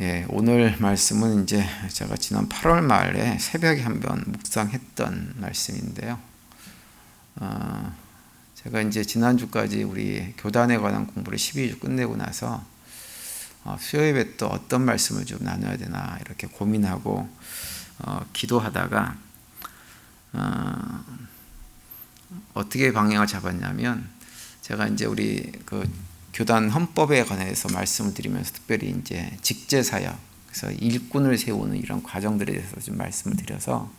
예, 오늘 말씀은 이제 제가 지난 8월 말에 새벽에 한번 묵상했던 말씀인데요. 제가 이제 지난주까지 우리 교단에 관한 공부를 12주 끝내고 나서 수요일에 또 어떤 말씀을 좀 나눠야 되나 이렇게 고민하고 기도하다가 어떻게 방향을 잡았냐면, 제가 이제 우리 그 교단 헌법에 관해서 말씀을 드리면서 특별히 이제 직제사역, 그래서 일꾼을 세우는 이런 과정들에 대해서 좀 말씀을 드려서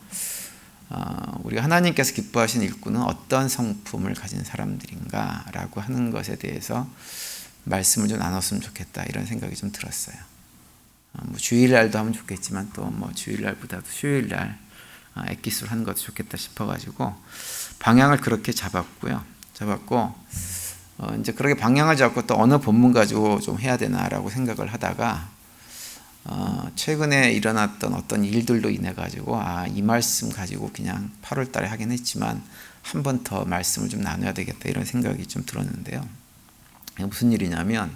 우리가 하나님께서 기뻐하시는 일꾼은 어떤 성품을 가진 사람들인가라고 하는 것에 대해서 말씀을 좀 나눴으면 좋겠다, 이런 생각이 좀 들었어요. 뭐 주일날도 하면 좋겠지만 또 뭐 주일날보다도 수요일날 엑기스를 하는 것도 좋겠다 싶어가지고 방향을 그렇게 잡았고 이제 그렇게 방향을 잡고 또 어느 본문 가지고 좀 해야 되나라고 생각을 하다가 최근에 일어났던 어떤 일들로 인해 가지고 이 말씀 가지고 그냥 8월 달에 하긴 했지만 한 번 더 말씀을 좀 나눠야 되겠다, 이런 생각이 좀 들었는데요. 무슨 일이냐면,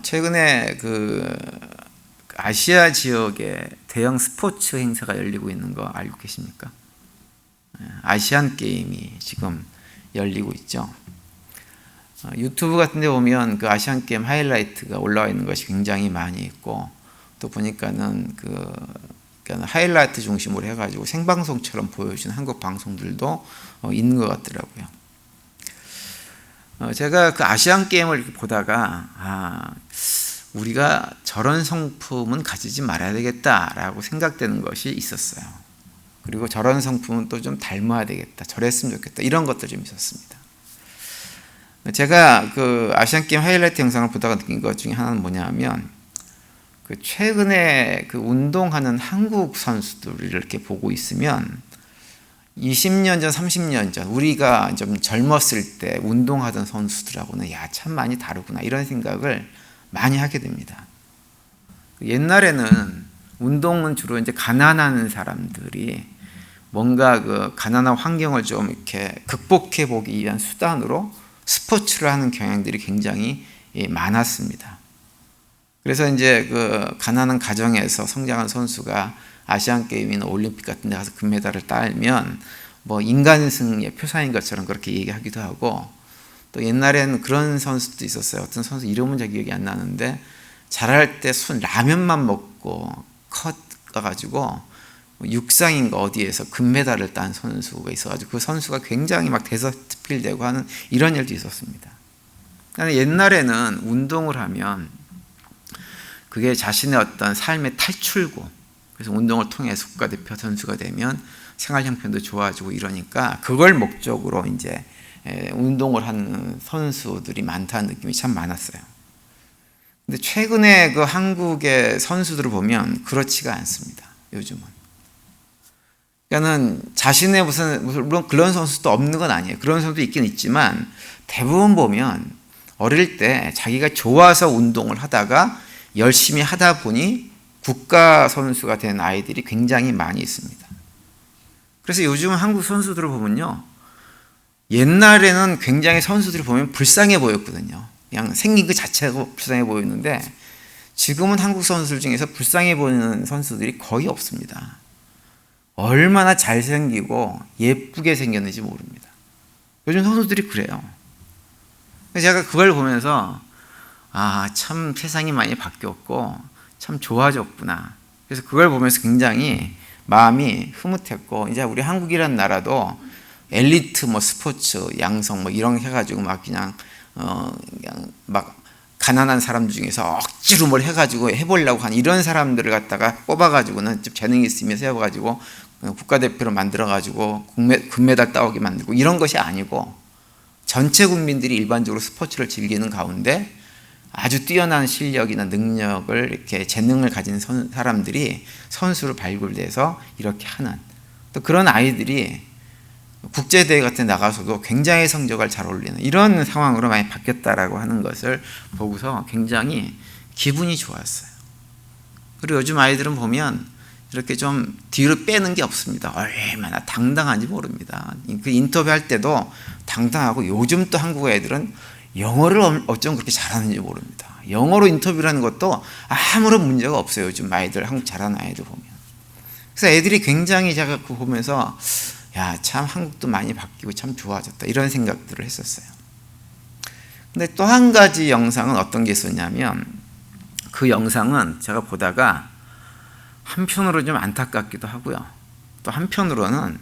최근에 그 아시아 지역에 대형 스포츠 행사가 열리고 있는 거 알고 계십니까? 아시안 게임이 지금 열리고 있죠. 유튜브 같은 데 보면 그 아시안 게임 하이라이트가 올라와 있는 것이 굉장히 많이 있고, 또 보니까는 그러니까 하이라이트 중심으로 해가지고 생방송처럼 보여주는 한국 방송들도 있는 것 같더라고요. 제가 그 아시안 게임을 이렇게 보다가 우리가 저런 성품은 가지지 말아야 되겠다라고 생각되는 것이 있었어요. 그리고 저런 성품은 또 좀 닮아야 되겠다, 저랬으면 좋겠다, 이런 것도 좀 있었습니다. 제가 그 아시안 게임 하이라이트 영상을 보다가 느낀 것 중에 하나는 뭐냐면, 그 최근에 그 운동하는 한국 선수들을 이렇게 보고 있으면 20년 전, 30년 전 우리가 좀 젊었을 때 운동하던 선수들하고는 참 많이 다르구나, 이런 생각을 많이 하게 됩니다. 옛날에는 운동은 주로 이제 가난한 사람들이 뭔가 그 가난한 환경을 좀 이렇게 극복해 보기 위한 수단으로 스포츠를 하는 경향들이 굉장히 많았습니다. 그래서 이제 그 가난한 가정에서 성장한 선수가 아시안 게임이나 올림픽 같은 데 가서 금메달을 따면 뭐 인간승의 표상인 것처럼 그렇게 얘기하기도 하고, 또 옛날에는 그런 선수도 있었어요. 어떤 선수 이름은 잘 기억이 안 나는데 잘할 때 라면만 먹고 커가지고 육상인가 어디에서 금메달을 딴 선수가 있어가지고 그 선수가 굉장히 막 대서특필되고 하는 이런 일도 있었습니다. 그러니까 옛날에는 운동을 하면 그게 자신의 어떤 삶의 탈출구, 그래서 운동을 통해서 국가대표 선수가 되면 생활 형편도 좋아지고 이러니까 그걸 목적으로 이제 운동을 하는 선수들이 많다는 느낌이 참 많았어요. 근데 최근에 그 한국의 선수들을 보면 그렇지가 않습니다, 요즘은. 그러니까는 자신의 물론 그런 선수도 없는 건 아니에요. 그런 선수도 있긴 있지만 대부분 보면 어릴 때 자기가 좋아서 운동을 하다가 열심히 하다 보니 국가 선수가 된 아이들이 굉장히 많이 있습니다. 그래서 요즘 한국 선수들을 보면요, 옛날에는 굉장히 선수들을 보면 불쌍해 보였거든요. 그냥 생긴 그 자체가 불쌍해 보였는데 지금은 한국 선수들 중에서 불쌍해 보이는 선수들이 거의 없습니다. 얼마나 잘생기고 예쁘게 생겼는지 모릅니다. 요즘 선수들이 그래요. 제가 그걸 보면서 참 세상이 많이 바뀌었고 참 좋아졌구나. 그래서 그걸 보면서 굉장히 마음이 흐뭇했고, 이제 우리 한국이라는 나라도 엘리트 뭐 스포츠 양성 뭐 이런 거 해가지고 그냥 막 가난한 사람들 중에서 억지로 뭘 해가지고 해보려고 하는 이런 사람들을 갖다가 뽑아가지고는 좀 재능이 있으면 세워가지고 국가대표로 만들어가지고 금메달 따오게 만들고 이런 것이 아니고, 전체 국민들이 일반적으로 스포츠를 즐기는 가운데 아주 뛰어난 실력이나 능력을, 이렇게 재능을 가진 사람들이 선수로 발굴돼서 이렇게 하는, 또 그런 아이들이 국제대회 같은 데 나가서도 굉장히 성적을 잘 올리는 이런 상황으로 많이 바뀌었다라고 하는 것을 보고서 굉장히 기분이 좋았어요. 그리고 요즘 아이들은 보면 이렇게 좀 뒤로 빼는 게 없습니다. 얼마나 당당한지 모릅니다. 그 인터뷰할 때도 당당하고, 요즘 또 한국 애들은 영어를 어쩜 그렇게 잘하는지 모릅니다. 영어로 인터뷰를 하는 것도 아무런 문제가 없어요. 요즘 아이들, 한국 잘하는 아이들 보면. 그래서 애들이 굉장히 제가 그거 보면서 야, 참 한국도 많이 바뀌고 참 좋아졌다 이런 생각들을 했었어요. 근데 또 한 가지 영상은 어떤 게 있었냐면, 그 영상은 제가 보다가 한편으로 좀 안타깝기도 하고요, 또 한편으로는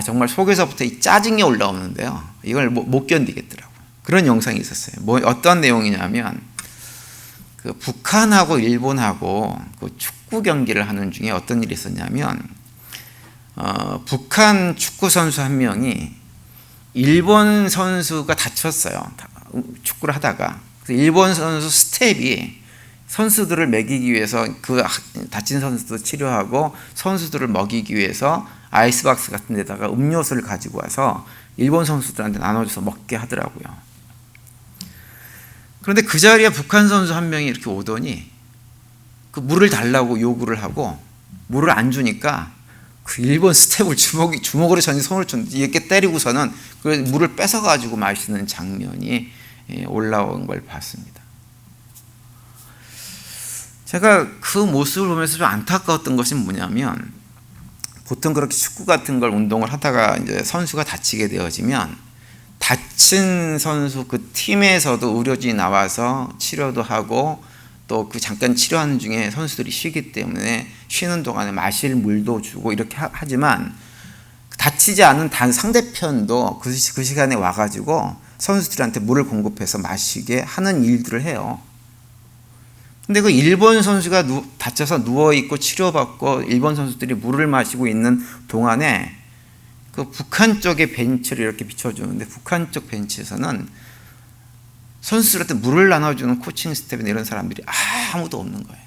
정말 속에서부터 이 짜증이 올라오는데요, 이걸 못 견디겠더라고요. 그런 영상이 있었어요. 어떤 내용이냐면, 그 북한하고 일본하고 그 축구 경기를 하는 중에 어떤 일이 있었냐면, 북한 축구 선수 한 명이 일본 선수가 다쳤어요. 축구를 하다가. 일본 선수 스텝이 선수들을 먹이기 위해서, 그 다친 선수도 치료하고 선수들을 먹이기 위해서 아이스박스 같은 데다가 음료수를 가지고 와서 일본 선수들한테 나눠줘서 먹게 하더라고요. 그런데 그 자리에 북한 선수 한 명이 이렇게 오더니 그 물을 달라고 요구를 하고 물을 안 주니까 그 일본 스텝을 주먹으로 전히 손을 이렇게 때리고서는 그 물을 뺏어가지고 마시는 장면이 올라온 걸 봤습니다. 제가 그 모습을 보면서 좀 안타까웠던 것이 뭐냐면, 보통 그렇게 축구 같은 걸 운동을 하다가 이제 선수가 다치게 되어지면 다친 선수 그 팀에서도 의료진이 나와서 치료도 하고 또 그 잠깐 치료하는 중에 선수들이 쉬기 때문에 쉬는 동안에 마실 물도 주고 이렇게 하지만, 다치지 않은 상대편도 그 시간에 와가지고 선수들한테 물을 공급해서 마시게 하는 일들을 해요. 근데 그 일본 선수가 다쳐서 누워있고 치료받고 일본 선수들이 물을 마시고 있는 동안에 그 북한 쪽의 벤치를 이렇게 비춰주는데, 북한 쪽 벤치에서는 선수들한테 물을 나눠주는 코칭 스태프나 이런 사람들이 아무도 없는 거예요.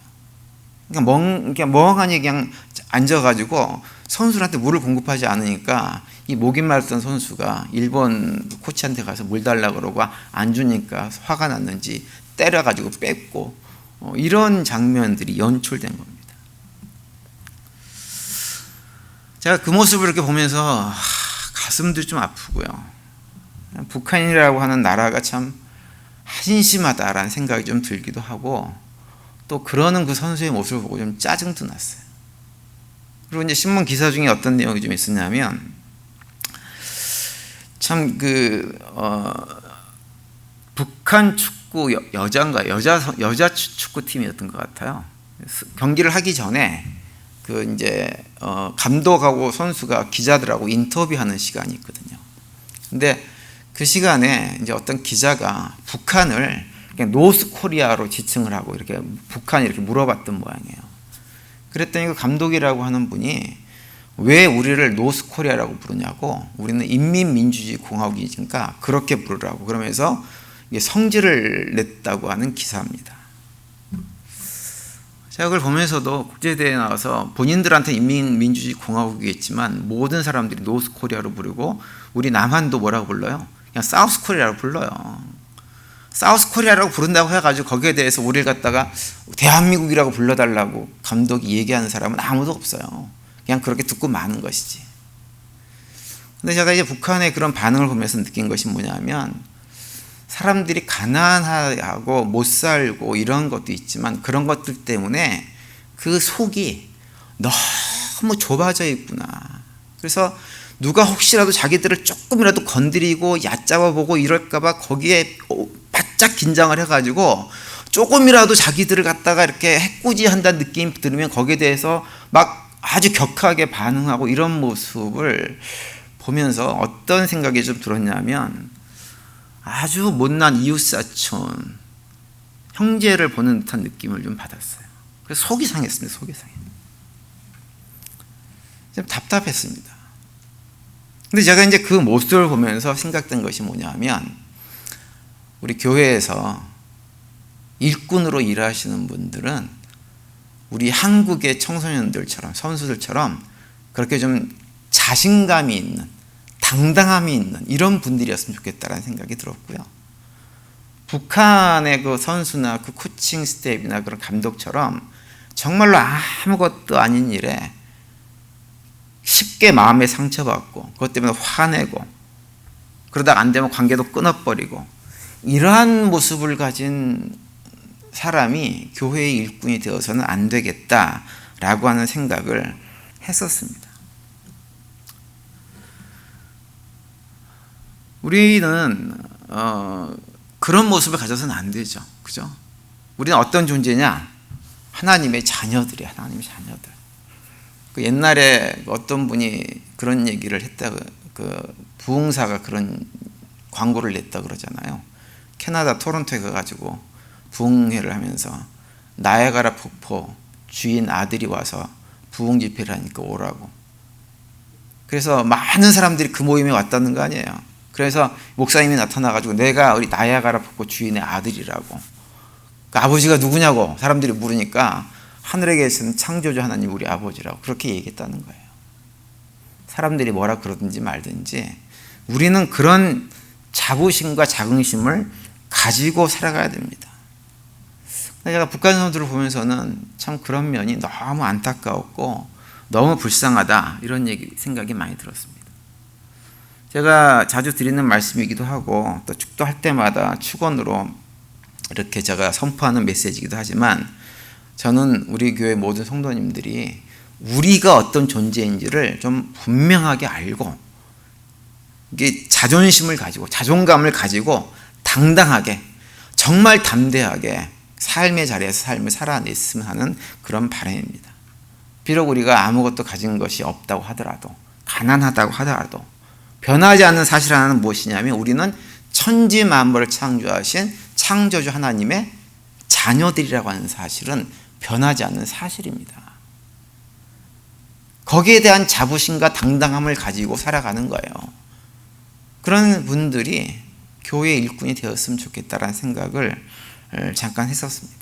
그러니까 멍하니 그냥 앉아가지고 선수들한테 물을 공급하지 않으니까 이 목이 마르던 선수가 일본 코치한테 가서 물 달라고 그러고 안 주니까 화가 났는지 때려가지고 뺐고, 이런 장면들이 연출된 겁니다. 제가 그 모습을 이렇게 보면서 가슴도 좀 아프고요, 북한이라고 하는 나라가 참 한심하다라는 생각이 좀 들기도 하고, 또 그러는 그 선수의 모습을 보고 좀 짜증도 났어요. 그리고 이제 신문 기사 중에 어떤 내용이 좀 있었냐면, 참 북한 축구 여자 축구팀이었던 것 같아요. 경기를 하기 전에 그 이제 감독하고 선수가 기자들하고 인터뷰하는 시간이 있거든요. 근데 그 시간에 이제 어떤 기자가 북한을 그냥 노스 코리아로 지칭을 하고 이렇게 북한이 이렇게 물어봤던 모양이에요. 그랬더니 그 감독이라고 하는 분이 왜 우리를 노스 코리아라고 부르냐고, 우리는 인민민주주의 공화국이니까 그렇게 부르라고, 그러면서 성질을 냈다고 하는 기사입니다. 제가 그걸 보면서도 국제대회에 나와서 본인들한테 인민민주주의 공화국이겠지만 모든 사람들이 노스 코리아로 부르고, 우리 남한도 뭐라고 불러요? 그냥 사우스 코리아라고 불러요. 사우스 코리아라고 부른다고 해가지고 거기에 대해서 우리를 갖다가 대한민국이라고 불러달라고 감독이 얘기하는 사람은 아무도 없어요. 그냥 그렇게 듣고 마는 것이지. 근데 제가 이제 북한의 그런 반응을 보면서 느낀 것이 뭐냐면, 사람들이 가난하고 못 살고 이런 것도 있지만 그런 것들 때문에 그 속이 너무 좁아져 있구나. 그래서 누가 혹시라도 자기들을 조금이라도 건드리고 얕잡아 보고 이럴까봐 거기에 바짝 긴장을 해가지고 조금이라도 자기들을 갖다가 이렇게 해코지한다는 느낌이 들으면 거기에 대해서 막 아주 격하게 반응하고, 이런 모습을 보면서 어떤 생각이 좀 들었냐면, 아주 못난 이웃사촌 형제를 보는 듯한 느낌을 좀 받았어요. 그래서 속이 상했습니다. 속이 상해. 좀 답답했습니다. 근데 제가 이제 그 모습을 보면서 생각된 것이 뭐냐면, 우리 교회에서 일꾼으로 일하시는 분들은 우리 한국의 청소년들처럼, 선수들처럼 그렇게 좀 자신감이 있는, 당당함이 있는 이런 분들이었으면 좋겠다라는 생각이 들었고요. 북한의 그 선수나 그 코칭 스텝이나 그런 감독처럼 정말로 아무것도 아닌 일에 쉽게 마음에 상처받고 그것 때문에 화내고 그러다가 안 되면 관계도 끊어버리고, 이러한 모습을 가진 사람이 교회의 일꾼이 되어서는 안 되겠다라고 하는 생각을 했었습니다. 우리는 그런 모습을 가져서는 안 되죠. 그죠? 우리는 어떤 존재냐? 하나님의 자녀들이야. 하나님의 자녀들. 그 옛날에 어떤 분이 그런 얘기를 했다. 그 부흥사가 그런 광고를 냈다 그러잖아요. 캐나다 토론토에 가가지고 부흥회를 하면서 나야가라 폭포 주인 아들이 와서 부흥 집회를 하니까 오라고. 그래서 많은 사람들이 그 모임에 왔다는 거 아니에요. 그래서 목사님이 나타나가지고 내가 우리 나야가라 폭포 주인의 아들이라고. 그 아버지가 누구냐고 사람들이 물으니까 하늘에 계신 창조주 하나님 우리 아버지라고 그렇게 얘기했다는 거예요. 사람들이 뭐라 그러든지 말든지 우리는 그런 자부심과 자긍심을 가지고 살아가야 됩니다. 제가 북한 선수들을 보면서는 참 그런 면이 너무 안타까웠고 너무 불쌍하다 이런 생각이 많이 들었습니다. 제가 자주 드리는 말씀이기도 하고 또 축도할 때마다 축원으로 이렇게 제가 선포하는 메시지이기도 하지만 저는 우리 교회 모든 성도님들이 우리가 어떤 존재인지를 좀 분명하게 알고 이게 자존심을 가지고 자존감을 가지고 당당하게 정말 담대하게 삶의 자리에서 삶을 살아냈으면 하는 그런 바람입니다. 비록 우리가 아무것도 가진 것이 없다고 하더라도 가난하다고 하더라도 변하지 않는 사실 하나는 무엇이냐면 우리는 천지 만물을 창조하신 창조주 하나님의 자녀들이라고 하는 사실은 변하지 않는 사실입니다. 거기에 대한 자부심과 당당함을 가지고 살아가는 거예요. 그런 분들이 교회의 일꾼이 되었으면 좋겠다라는 생각을 잠깐 했었습니다.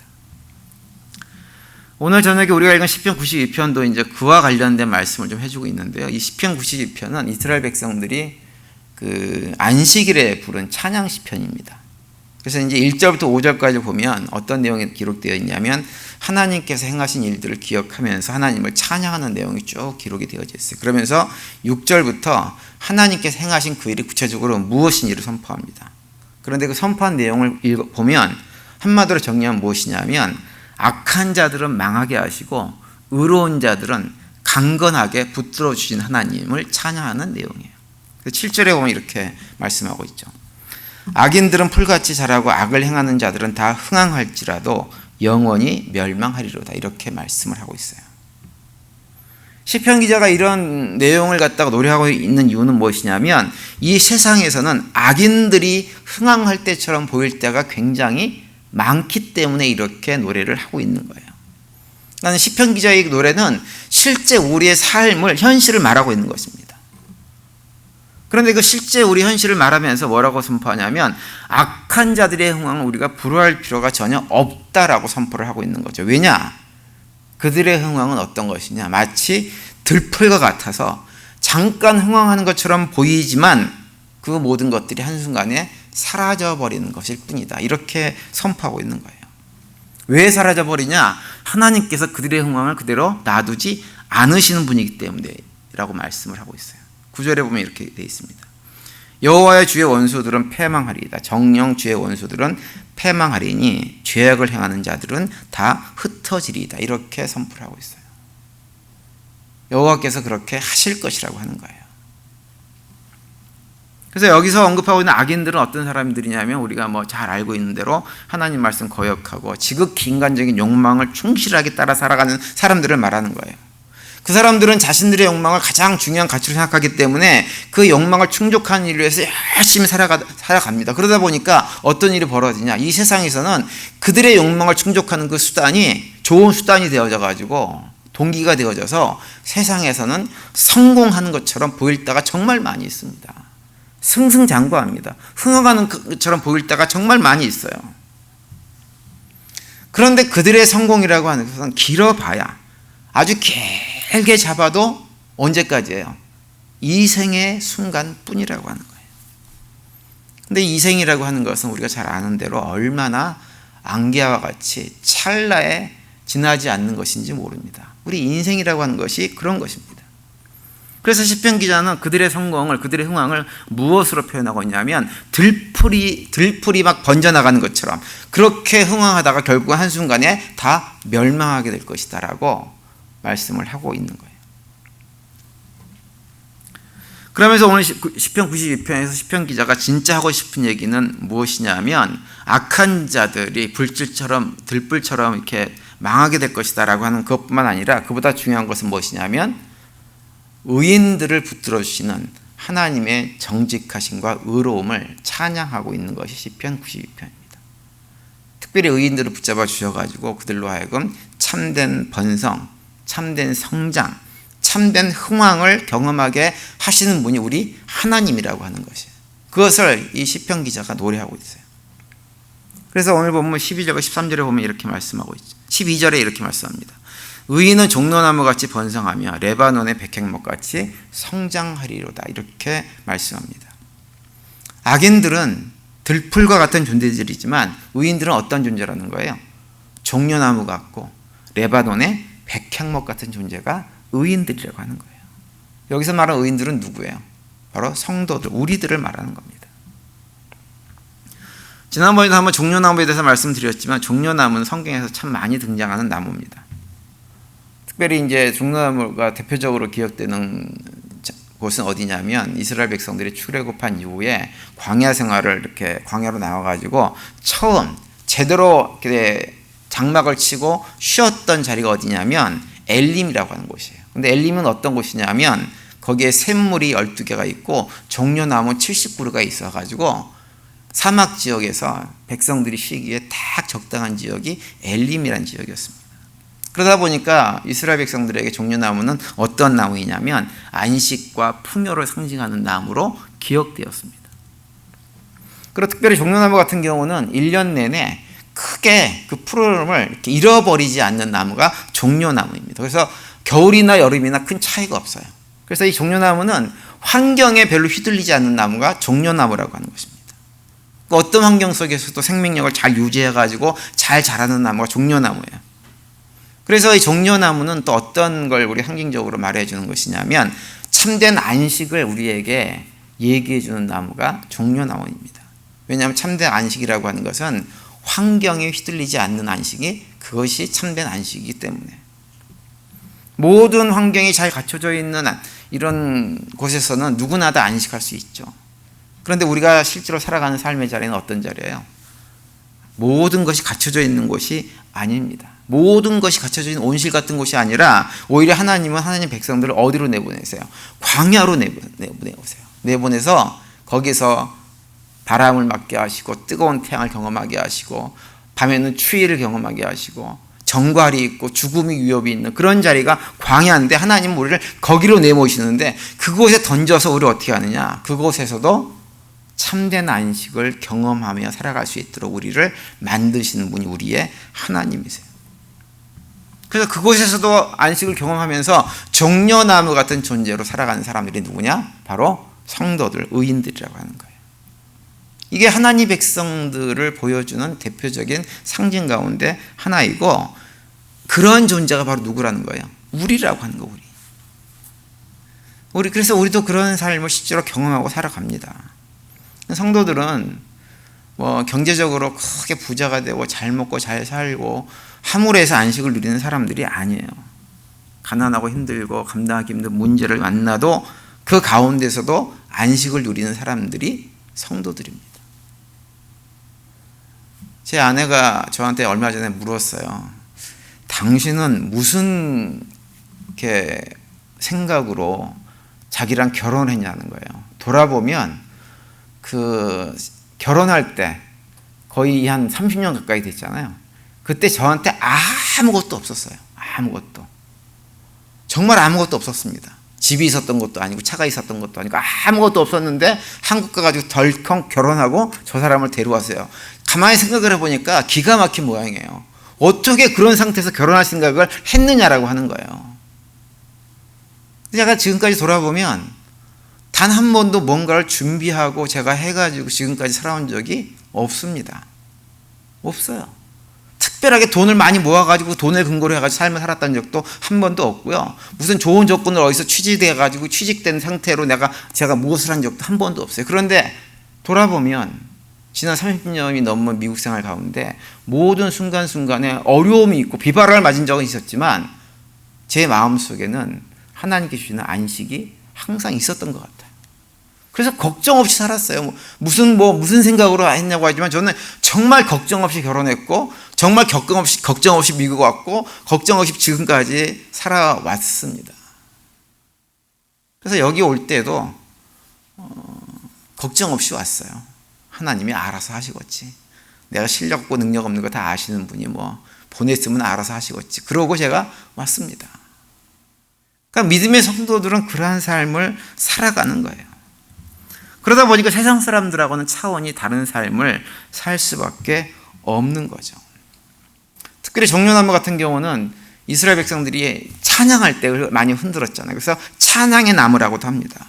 오늘 저녁에 우리가 읽은 시편 92편도 이제 그와 관련된 말씀을 좀 해주고 있는데요. 이 시편 92편은 이스라엘 백성들이 그 안식일에 부른 찬양 시편입니다. 그래서 이제 1절부터 5절까지 보면 어떤 내용이 기록되어 있냐면 하나님께서 행하신 일들을 기억하면서 하나님을 찬양하는 내용이 쭉 기록이 되어져 있어요. 그러면서 6절부터 하나님께서 행하신 그 일이 구체적으로 무엇인지를 선포합니다. 그런데 그 선포한 내용을 보면 한마디로 정리하면 무엇이냐면 악한 자들은 망하게 하시고 의로운 자들은 강건하게 붙들어 주신 하나님을 찬양하는 내용이에요. 7절에 보면 이렇게 말씀하고 있죠. 악인들은 풀같이 자라고 악을 행하는 자들은 다 흥황할지라도 영원히 멸망하리로다. 이렇게 말씀을 하고 있어요. 시편 기자가 이런 내용을 갖다가 노래하고 있는 이유는 무엇이냐면 이 세상에서는 악인들이 흥황할 때처럼 보일 때가 굉장히 많기 때문에 이렇게 노래를 하고 있는 거예요. 나는 시편 기자의 노래는 실제 우리의 삶을 현실을 말하고 있는 것입니다. 그런데 그 실제 우리 현실을 말하면서 뭐라고 선포하냐면 악한 자들의 흥황을 우리가 부러워할 필요가 전혀 없다라고 선포를 하고 있는 거죠. 왜냐? 그들의 흥황은 어떤 것이냐? 마치 들풀과 같아서 잠깐 흥황하는 것처럼 보이지만 그 모든 것들이 한순간에 사라져버리는 것일 뿐이다. 이렇게 선포하고 있는 거예요. 왜 사라져버리냐? 하나님께서 그들의 흥황을 그대로 놔두지 않으시는 분이기 때문이라고 말씀을 하고 있어요. 9절에 보면 이렇게 되어 있습니다. 여호와의 주의 원수들은 패망하리이다. 정령 주의 원수들은 패망하리니 죄악을 행하는 자들은 다 흩어지리이다. 이렇게 선포를 하고 있어요. 여호와께서 그렇게 하실 것이라고 하는 거예요. 그래서 여기서 언급하고 있는 악인들은 어떤 사람들이냐면 우리가 뭐 잘 알고 있는 대로 하나님 말씀 거역하고 지극히 인간적인 욕망을 충실하게 따라 살아가는 사람들을 말하는 거예요. 그 사람들은 자신들의 욕망을 가장 중요한 가치로 생각하기 때문에 그 욕망을 충족하는 일을 위해서 열심히 살아갑니다. 그러다 보니까 어떤 일이 벌어지냐? 이 세상에서는 그들의 욕망을 충족하는 그 수단이 좋은 수단이 되어져 가지고 동기가 되어져서 세상에서는 성공하는 것처럼 보일 때가 정말 많이 있습니다. 승승장구합니다. 흥황하는 것처럼 보일 때가 정말 많이 있어요. 그런데 그들의 성공이라고 하는 것은 길어봐야 아주 길게 잡아도 언제까지예요? 이 생의 순간뿐이라고 하는 거예요. 근데 이 생이라고 하는 것은 우리가 잘 아는 대로 얼마나 안개와 같이 찰나에 지나지 않는 것인지 모릅니다. 우리 인생이라고 하는 것이 그런 것입니다. 그래서 시편 기자는 그들의 성공을, 그들의 흥왕을 무엇으로 표현하고 있냐면 들풀이 막 번져나가는 것처럼 그렇게 흥왕하다가 결국 한순간에 다 멸망하게 될 것이다 라고 말씀을 하고 있는 거예요. 그러면서 오늘 시편 92편에서 시편 기자가 진짜 하고 싶은 얘기는 무엇이냐면 악한 자들이 들불처럼 이렇게 망하게 될 것이다 라고 하는 것뿐만 아니라 그보다 중요한 것은 무엇이냐면 의인들을 붙들어 주시는 하나님의 정직하심과 의로움을 찬양하고 있는 것이 시편 92편입니다. 특별히 의인들을 붙잡아 주셔가지고 그들로 하여금 참된 번성, 참된 성장, 참된 흥왕을 경험하게 하시는 분이 우리 하나님이라고 하는 것이에요. 그것을 이 시편 기자가 노래하고 있어요. 그래서 오늘 보면 12절과 13절에 보면 이렇게 말씀하고 있죠. 12절에 이렇게 말씀합니다. 의인은 종려나무같이 번성하며 레바논의 백향목같이 성장하리로다. 이렇게 말씀합니다. 악인들은 들풀과 같은 존재들이지만 의인들은 어떤 존재라는 거예요? 종려나무 같고 레바논의 백향목 같은 존재가 의인들이라고 하는 거예요. 여기서 말하는 의인들은 누구예요? 바로 성도들, 우리들을 말하는 겁니다. 지난번에도 한번 종려나무에 대해서 말씀드렸지만 종려나무는 성경에서 참 많이 등장하는 나무입니다. 특별히 이제 종려나무가 대표적으로 기억되는 곳은 어디냐면 이스라엘 백성들이 출애굽한 이후에 광야 생활을 이렇게 광야로 나와가지고 처음 제대로 이렇게 장막을 치고 쉬었던 자리가 어디냐면 엘림이라고 하는 곳이에요. 근데 엘림은 어떤 곳이냐면 거기에 샘물이 12개가 있고 종려나무 70그루가 있어가지고 사막 지역에서 백성들이 쉬기에 딱 적당한 지역이 엘림이라는 지역이었습니다. 그러다 보니까 이스라엘 백성들에게 종려나무는 어떤 나무이냐면 안식과 풍요를 상징하는 나무로 기억되었습니다. 그리고 특별히 종려나무 같은 경우는 1년 내내 크게 그 푸르름을 이렇게 잃어버리지 않는 나무가 종려나무입니다. 그래서 겨울이나 여름이나 큰 차이가 없어요. 그래서 이 종려나무는 환경에 별로 휘둘리지 않는 나무가 종려나무라고 하는 것입니다. 어떤 환경 속에서도 생명력을 잘 유지해가지고 잘 자라는 나무가 종려나무예요. 그래서 이 종려나무는 또 어떤 걸 우리 상징적으로 말해주는 것이냐면 참된 안식을 우리에게 얘기해주는 나무가 종려나무입니다. 왜냐하면 참된 안식이라고 하는 것은 환경에 휘둘리지 않는 안식이 그것이 참된 안식이기 때문에 모든 환경이 잘 갖춰져 있는 이런 곳에서는 누구나 다 안식할 수 있죠. 그런데 우리가 실제로 살아가는 삶의 자리는 어떤 자리예요? 모든 것이 갖춰져 있는 곳이 아닙니다. 모든 것이 갖춰져 있는 온실 같은 곳이 아니라 오히려 하나님은 하나님 백성들을 어디로 내보내세요? 광야로 내보내세요. 내보내서 거기서 바람을 맞게 하시고 뜨거운 태양을 경험하게 하시고 밤에는 추위를 경험하게 하시고 정갈이 있고 죽음의 위협이 있는 그런 자리가 광야인데 하나님은 우리를 거기로 내모시는데 그곳에 던져서 우리를 어떻게 하느냐? 그곳에서도 참된 안식을 경험하며 살아갈 수 있도록 우리를 만드시는 분이 우리의 하나님이세요. 그래서 그곳에서도 안식을 경험하면서 종려나무 같은 존재로 살아가는 사람들이 누구냐? 바로 성도들, 의인들이라고 하는 거예요. 이게 하나님 백성들을 보여주는 대표적인 상징 가운데 하나이고 그런 존재가 바로 누구라는 거예요? 우리라고 하는 거, 우리. 그래서 우리도 그런 삶을 실제로 경험하고 살아갑니다. 성도들은 뭐 경제적으로 크게 부자가 되고 잘 먹고 잘 살고 함으로 해서 안식을 누리는 사람들이 아니에요. 가난하고 힘들고 감당하기 힘든 문제를 만나도 그 가운데서도 안식을 누리는 사람들이 성도들입니다. 제 아내가 저한테 얼마 전에 물었어요. 당신은 무슨 이렇게 생각으로 자기랑 결혼했냐는 거예요. 돌아보면 그 결혼할 때 거의 한 30년 가까이 됐잖아요. 그때 저한테 아무것도 없었어요. 아무것도. 정말 아무것도 없었습니다. 집이 있었던 것도 아니고 차가 있었던 것도 아니고 아무것도 없었는데 한국 가가지고 덜컹 결혼하고 저 사람을 데려왔어요. 가만히 생각을 해보니까 기가 막힌 모양이에요. 어떻게 그런 상태에서 결혼할 생각을 했느냐라고 하는 거예요. 제가 지금까지 돌아보면 단 한 번도 뭔가를 준비하고 제가 해가지고 지금까지 살아온 적이 없습니다. 없어요. 특별하게 돈을 많이 모아가지고 돈을 근거로 해가지고 삶을 살았다는 적도 한 번도 없고요. 무슨 좋은 조건을 어디서 취직돼가지고 취직된 상태로 제가 무엇을 한 적도 한 번도 없어요. 그런데 돌아보면 지난 30년이 넘은 미국 생활 가운데 모든 순간순간에 어려움이 있고 비바람을 맞은 적은 있었지만 제 마음속에는 하나님께 주시는 안식이 항상 있었던 것 같아요. 그래서 걱정 없이 살았어요. 무슨 생각으로 했냐고 하지만 저는 정말 걱정 없이 결혼했고, 정말 걱정 없이 미국 왔고, 걱정 없이 지금까지 살아왔습니다. 그래서 여기 올 때도 걱정 없이 왔어요. 하나님이 알아서 하시겠지. 내가 실력 없고 능력 없는 거 다 아시는 분이 보냈으면 알아서 하시겠지. 그러고 제가 왔습니다. 그러니까 믿음의 성도들은 그러한 삶을 살아가는 거예요. 그러다 보니까 세상 사람들하고는 차원이 다른 삶을 살 수밖에 없는 거죠. 특별히 종려나무 같은 경우는 이스라엘 백성들이 찬양할 때 많이 흔들었잖아요. 그래서 찬양의 나무라고도 합니다.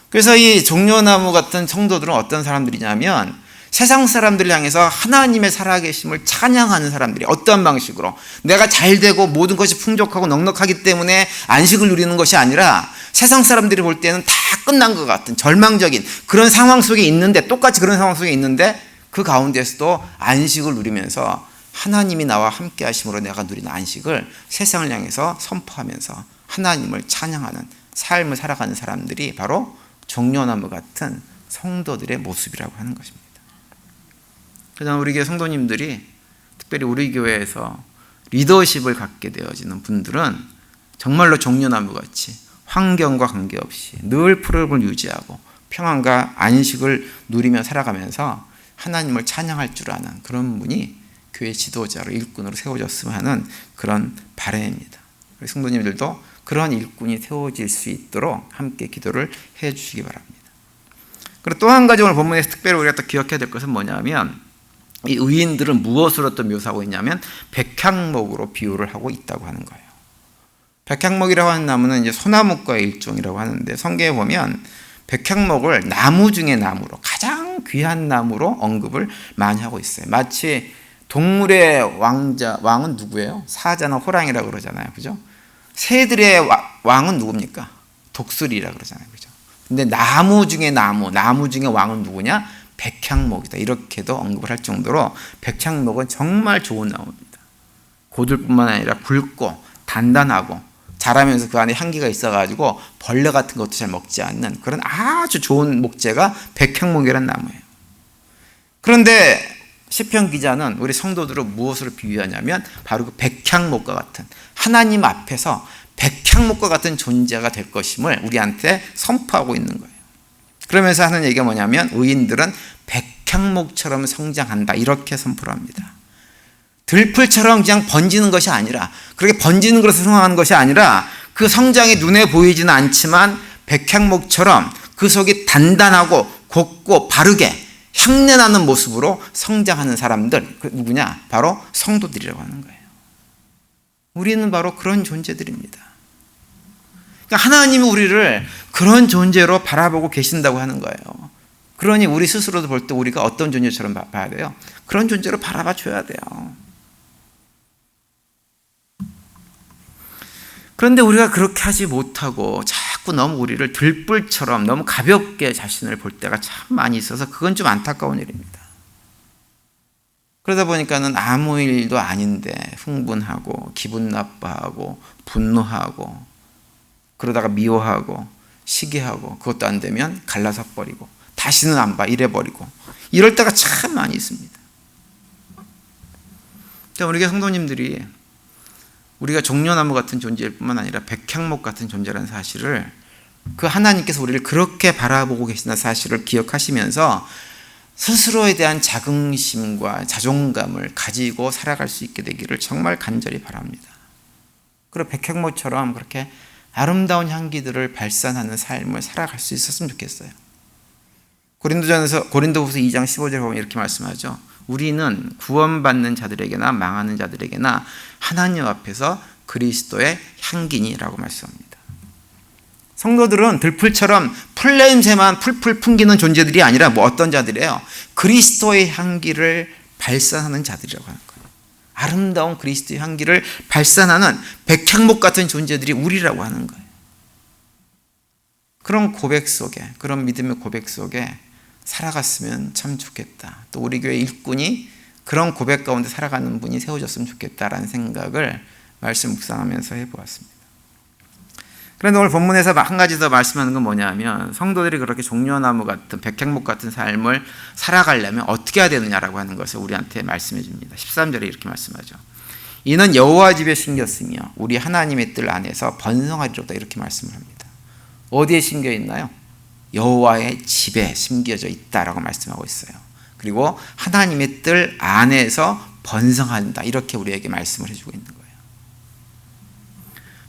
그래서 이 종려나무 같은 성도들은 어떤 사람들이냐면 세상 사람들을 향해서 하나님의 살아계심을 찬양하는 사람들이 어떠한 방식으로 내가 잘되고 모든 것이 풍족하고 넉넉하기 때문에 안식을 누리는 것이 아니라 세상 사람들이 볼 때는 다 끝난 것 같은 절망적인 그런 상황 속에 있는데 똑같이 그런 상황 속에 있는데 그 가운데서도 안식을 누리면서 하나님이 나와 함께 하심으로 내가 누리는 안식을 세상을 향해서 선포하면서 하나님을 찬양하는 삶을 살아가는 사람들이 바로 종려나무 같은 성도들의 모습이라고 하는 것입니다. 그래서 우리 교회 성도님들이 특별히 우리 교회에서 리더십을 갖게 되어지는 분들은 정말로 종려나무같이 환경과 관계없이 늘 푸르름을 유지하고 평안과 안식을 누리며 살아가면서 하나님을 찬양할 줄 아는 그런 분이 교회 지도자로 일꾼으로 세워졌으면 하는 그런 바람입니다. 우리 성도님들도 그런 일꾼이 세워질 수 있도록 함께 기도를 해 주시기 바랍니다. 그리고 또 한 가지 오늘 본문에서 특별히 우리가 또 기억해야 될 것은 뭐냐면 이 의인들은 무엇으로 또 묘사하고 있냐면 백향목으로 비유를 하고 있다고 하는 거예요. 백향목이라고 하는 나무는 이제 소나무과의 일종이라고 하는데 성경에 보면 백향목을 나무 중의 나무로 가장 귀한 나무로 언급을 많이 하고 있어요. 마치 동물의 왕은 누구예요? 사자나 호랑이라고 그러잖아요. 그죠? 새들의 왕은 누굽니까? 독수리라고 그러잖아요. 그죠? 근데 나무 중의 왕은 누구냐? 백향목이다. 이렇게도 언급을 할 정도로 백향목은 정말 좋은 나무입니다. 고들뿐만 아니라 굵고 단단하고 자라면서 그 안에 향기가 있어가지고 벌레 같은 것도 잘 먹지 않는 그런 아주 좋은 목재가 백향목이라는 나무예요. 그런데 시편 기자는 우리 성도들을 무엇으로 비유하냐면 바로 그 백향목과 같은 하나님 앞에서 백향목과 같은 존재가 될 것임을 우리한테 선포하고 있는 거예요. 그러면서 하는 얘기가 뭐냐면 의인들은 백향목처럼 성장한다 이렇게 선포를 합니다. 들풀처럼 그냥 번지는 것이 아니라 그렇게 번지는 것으로 성장하는 것이 아니라 그 성장이 눈에 보이지는 않지만 백향목처럼 그 속이 단단하고 곱고 바르게 향내나는 모습으로 성장하는 사람들 그 누구냐? 바로 성도들이라고 하는 거예요. 우리는 바로 그런 존재들입니다. 그러니까 하나님이 우리를 그런 존재로 바라보고 계신다고 하는 거예요. 그러니 우리 스스로도 볼 때 우리가 어떤 존재처럼 봐야 돼요? 그런 존재로 바라봐 줘야 돼요. 그런데 우리가 그렇게 하지 못하고 자꾸 너무 우리를 들불처럼 너무 가볍게 자신을 볼 때가 참 많이 있어서 그건 좀 안타까운 일입니다. 그러다 보니까는 아무 일도 아닌데 흥분하고 기분 나빠하고 분노하고 그러다가 미워하고 시기하고 그것도 안 되면 갈라서 버리고 다시는 안 봐 이래버리고 이럴 때가 참 많이 있습니다. 우리 교회 성도님들이 우리가 종려나무 같은 존재일 뿐만 아니라 백향목 같은 존재라는 사실을 그 하나님께서 우리를 그렇게 바라보고 계시다는 사실을 기억하시면서 스스로에 대한 자긍심과 자존감을 가지고 살아갈 수 있게 되기를 정말 간절히 바랍니다. 그리고 백향목처럼 그렇게 아름다운 향기들을 발산하는 삶을 살아갈 수 있었으면 좋겠어요. 고린도후서 2장 15절에 보면 이렇게 말씀하죠. 우리는 구원받는 자들에게나 망하는 자들에게나 하나님 앞에서 그리스도의 향기니라고 말씀합니다. 성도들은 들풀처럼 풀냄새만 풀풀 풍기는 존재들이 아니라 어떤 자들이에요? 그리스도의 향기를 발산하는 자들이라고 하는 거예요. 아름다운 그리스도의 향기를 발산하는 백향목 같은 존재들이 우리라고 하는 거예요. 그런 고백 속에, 그런 믿음의 고백 속에 살아갔으면 참 좋겠다. 또 우리 교회 일꾼이 그런 고백 가운데 살아가는 분이 세워졌으면 좋겠다라는 생각을 말씀 묵상하면서 해보았습니다. 그런데 오늘 본문에서 한 가지 더 말씀하는 건 뭐냐면 성도들이 그렇게 종려나무 같은 백향목 같은 삶을 살아가려면 어떻게 해야 되느냐라고 하는 것을 우리한테 말씀해 줍니다. 13절에 이렇게 말씀하죠. 이는 여호와 집에 심겼으며 우리 하나님의 뜰 안에서 번성하리로다 이렇게 말씀을 합니다. 어디에 심겨 있나요? 여호와의 집에 심겨져 있다라고 말씀하고 있어요. 그리고 하나님의 뜰 안에서 번성한다 이렇게 우리에게 말씀을 해주고 있는 거예요.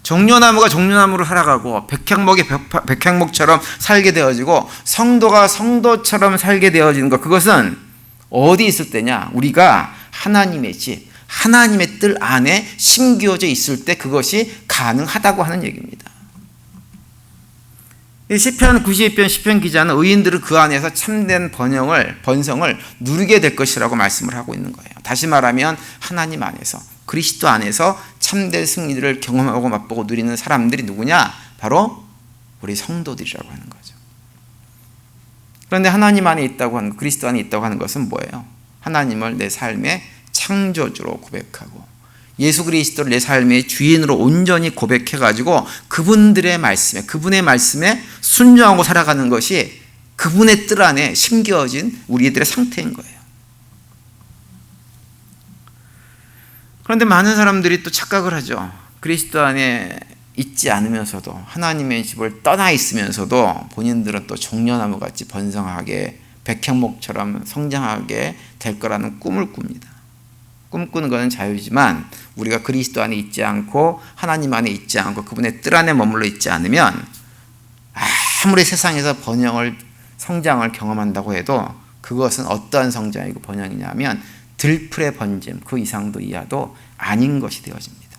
종려나무가 종려나무로 살아가고 백향목이 백향목처럼 살게 되어지고 성도가 성도처럼 살게 되어지는 것, 그것은 어디 있을 때냐? 우리가 하나님의 집, 하나님의 뜰 안에 심겨져 있을 때 그것이 가능하다고 하는 얘기입니다. 시편 92편 시편 기자는 의인들은 그 안에서 참된 번성을 누리게 될 것이라고 말씀을 하고 있는 거예요. 다시 말하면 하나님 안에서, 그리스도 안에서 참된 승리를 경험하고 맛보고 누리는 사람들이 누구냐? 바로 우리 성도들이라고 하는 거죠. 그런데 하나님 안에 있다고 하는, 그리스도 안에 있다고 하는 것은 뭐예요? 하나님을 내 삶의 창조주로 고백하고 예수 그리스도를 내 삶의 주인으로 온전히 고백해가지고 그분의 말씀에 순종하고 살아가는 것이 그분의 뜰 안에 심겨진 우리들의 상태인 거예요. 그런데 많은 사람들이 또 착각을 하죠. 그리스도 안에 있지 않으면서도, 하나님의 집을 떠나 있으면서도 본인들은 또 종려나무같이 번성하게 백향목처럼 성장하게 될 거라는 꿈을 꿉니다. 꿈꾸는 것은 자유지만 우리가 그리스도 안에 있지 않고 하나님 안에 있지 않고 그분의 뜰 안에 머물러 있지 않으면 아무리 세상에서 성장을 경험한다고 해도 그것은 어떠한 성장이고 번영이냐면 들풀의 번짐, 그 이상도 이하도 아닌 것이 되어집니다.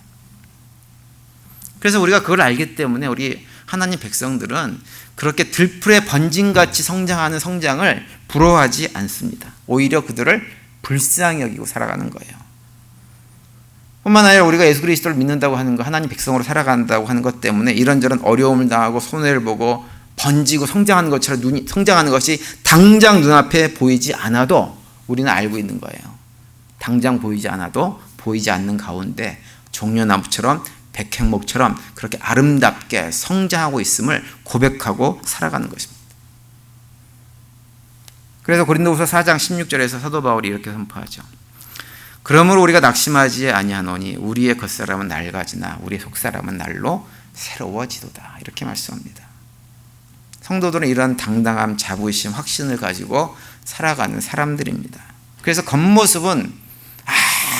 그래서 우리가 그걸 알기 때문에 우리 하나님 백성들은 그렇게 들풀의 번짐같이 성장하는 성장을 부러워하지 않습니다. 오히려 그들을 불쌍히 여기고 살아가는 거예요. 뿐만 아니라 우리가 예수 그리스도를 믿는다고 하는 것, 하나님 백성으로 살아간다고 하는 것 때문에 이런저런 어려움을 당하고 손해를 보고 번지고 성장하는 것처럼 성장하는 것이 당장 눈앞에 보이지 않아도 우리는 알고 있는 거예요. 당장 보이지 않아도 보이지 않는 가운데 종려나무처럼 백향목처럼 그렇게 아름답게 성장하고 있음을 고백하고 살아가는 것입니다. 그래서 고린도후서 4장 16절에서 사도 바울이 이렇게 선포하죠. 그러므로 우리가 낙심하지 아니하노니 우리의 겉사람은 낡아지나 우리의 속사람은 날로 새로워지도다 이렇게 말씀합니다. 성도들은 이런 당당함, 자부심, 확신을 가지고 살아가는 사람들입니다. 그래서 겉모습은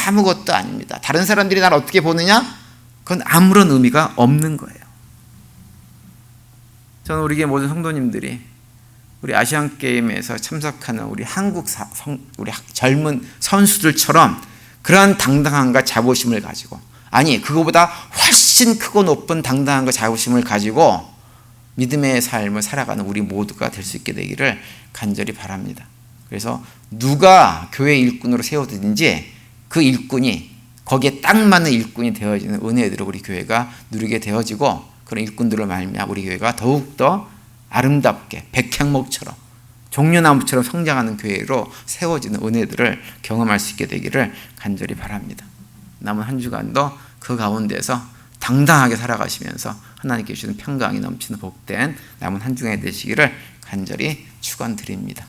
아무것도 아닙니다. 다른 사람들이 나를 어떻게 보느냐? 그건 아무런 의미가 없는 거예요. 저는 우리 모든 성도님들이 우리 아시안게임에서 참석하는 우리 우리 젊은 선수들처럼 그러한 당당함과 자부심을 가지고, 아니 그거보다 훨씬 크고 높은 당당함과 자부심을 가지고 믿음의 삶을 살아가는 우리 모두가 될 수 있게 되기를 간절히 바랍니다. 그래서 누가 교회 일꾼으로 세워지든지 그 일꾼이 거기에 딱 맞는 일꾼이 되어지는 은혜들을 우리 교회가 누리게 되어지고, 그런 일꾼들을 말미암아 우리 교회가 더욱더 아름답게 백향목처럼 종려나무처럼 성장하는 교회로 세워지는 은혜들을 경험할 수 있게 되기를 간절히 바랍니다. 남은 한 주간도 그 가운데서 당당하게 살아가시면서 하나님께 주시는 평강이 넘치는 복된 남은 한 주간이 되시기를 간절히 축원드립니다.